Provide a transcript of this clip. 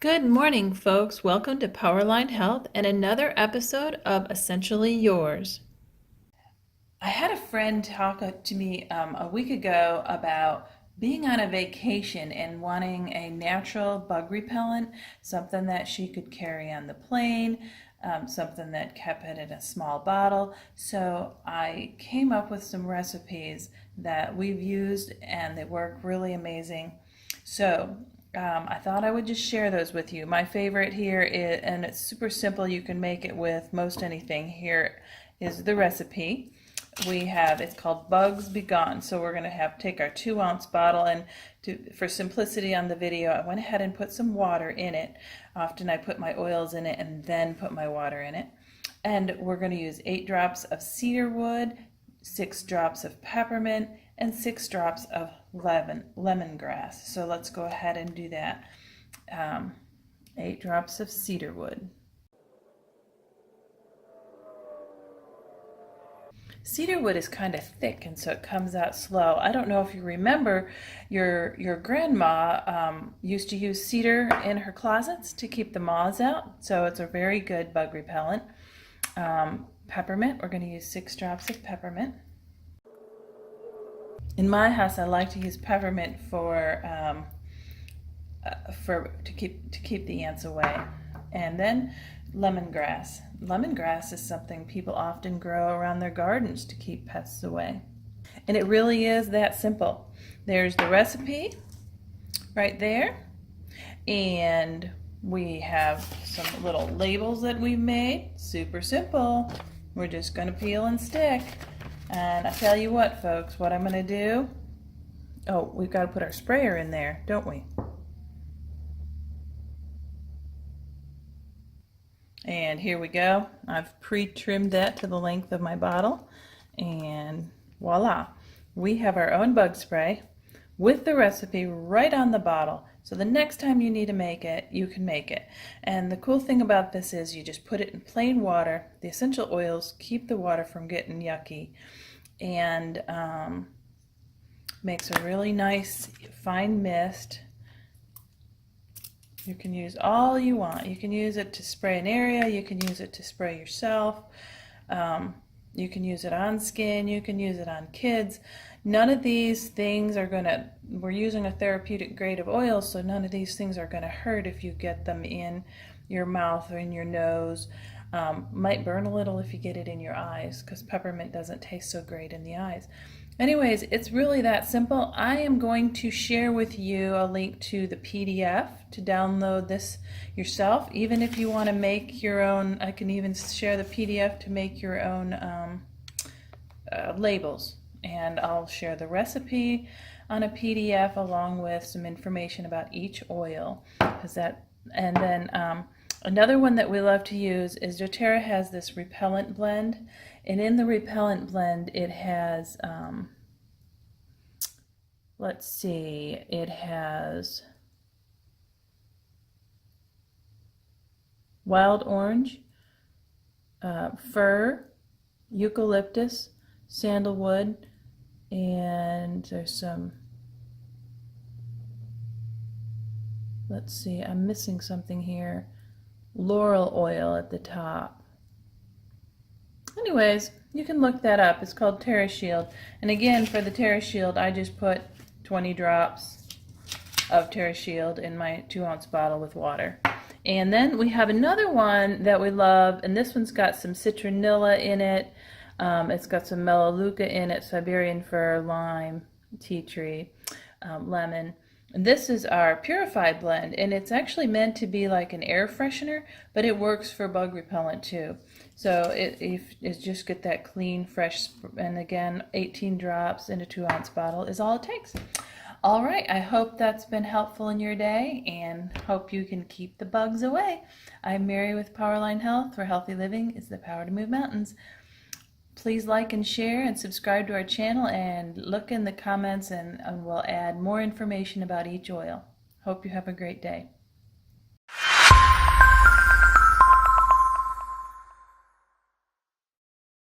Good morning, folks. Welcome to Powerline Health and another episode of Essentially Yours. I had a friend talk to me a week ago about being on a vacation and wanting a natural bug repellent, something that she could carry on the plane, something that kept it in a small bottle. So I came up with some recipes that we've used and they work really amazing. So I thought I would just share those with you. My favorite here is, and it's super simple, you can make it with most anything. Here is the recipe. It's called Bugs Be Gone. So we're going to take our 2-ounce bottle, and for simplicity on the video, I went ahead and put some water in it. Often I put my oils in it and then put my water in it. And we're going to use 8 drops of cedarwood, 6 drops of peppermint, and 6 drops of lemongrass. So let's go ahead and do that. 8 drops of cedarwood. Cedarwood is kind of thick, and so it comes out slow. I don't know if you remember, your grandma used to use cedar in her closets to keep the moths out, so it's a very good bug repellent. Peppermint, we're going to use 6 drops of peppermint. In my house, I like to use peppermint to keep the ants away. And then lemongrass. Lemongrass is something people often grow around their gardens to keep pests away. And it really is that simple. There's the recipe right there. And we have some little labels that we've made. Super simple. We're just going to peel and stick. And I tell you what, folks, what I'm going to do, we've got to put our sprayer in there, don't we? And here we go. I've pre-trimmed that to the length of my bottle. And voila, we have our own bug spray with the recipe right on the bottle. So the next time you need to make it, you can make it. And the cool thing about this is you just put it in plain water. The essential oils keep the water from getting yucky, and makes a really nice fine mist. You can use all you want. You can use it to spray an area. You can use it to spray yourself. You can use it on skin. You can use it on kids. None of these things we're using a therapeutic grade of oil, so none of these things are going to hurt if you get them in your mouth or in your nose. Might burn a little if you get it in your eyes, because peppermint doesn't taste so great in the eyes. Anyways, it's really that simple. I am going to share with you a link to the PDF to download this yourself. Even if you want to make your own, I can even share the PDF to make your own labels. And I'll share the recipe on a PDF along with some information about each oil. Another one that we love to use is doTERRA has this repellent blend, and in the repellent blend it has, it has wild orange, fir, eucalyptus, sandalwood, and there's some, I'm missing something here. Laurel oil at the top. Anyways, you can look that up. It's called TerraShield. And again, for the TerraShield, I just put 20 drops of TerraShield in my 2-ounce bottle with water. And then we have another one that we love, and this one's got some citronella in it. It's got some melaleuca in it, Siberian fir, lime, tea tree, lemon. This is our purified blend, and it's actually meant to be like an air freshener, but it works for bug repellent too. So it just get that clean, fresh, and again, 18 drops in a 2-ounce bottle is all it takes. All right, I hope that's been helpful in your day, and hope you can keep the bugs away. I'm Mary with Powerline Health, where healthy living is the power to move mountains. Please like and share and subscribe to our channel, and look in the comments and we'll add more information about each oil. Hope you have a great day.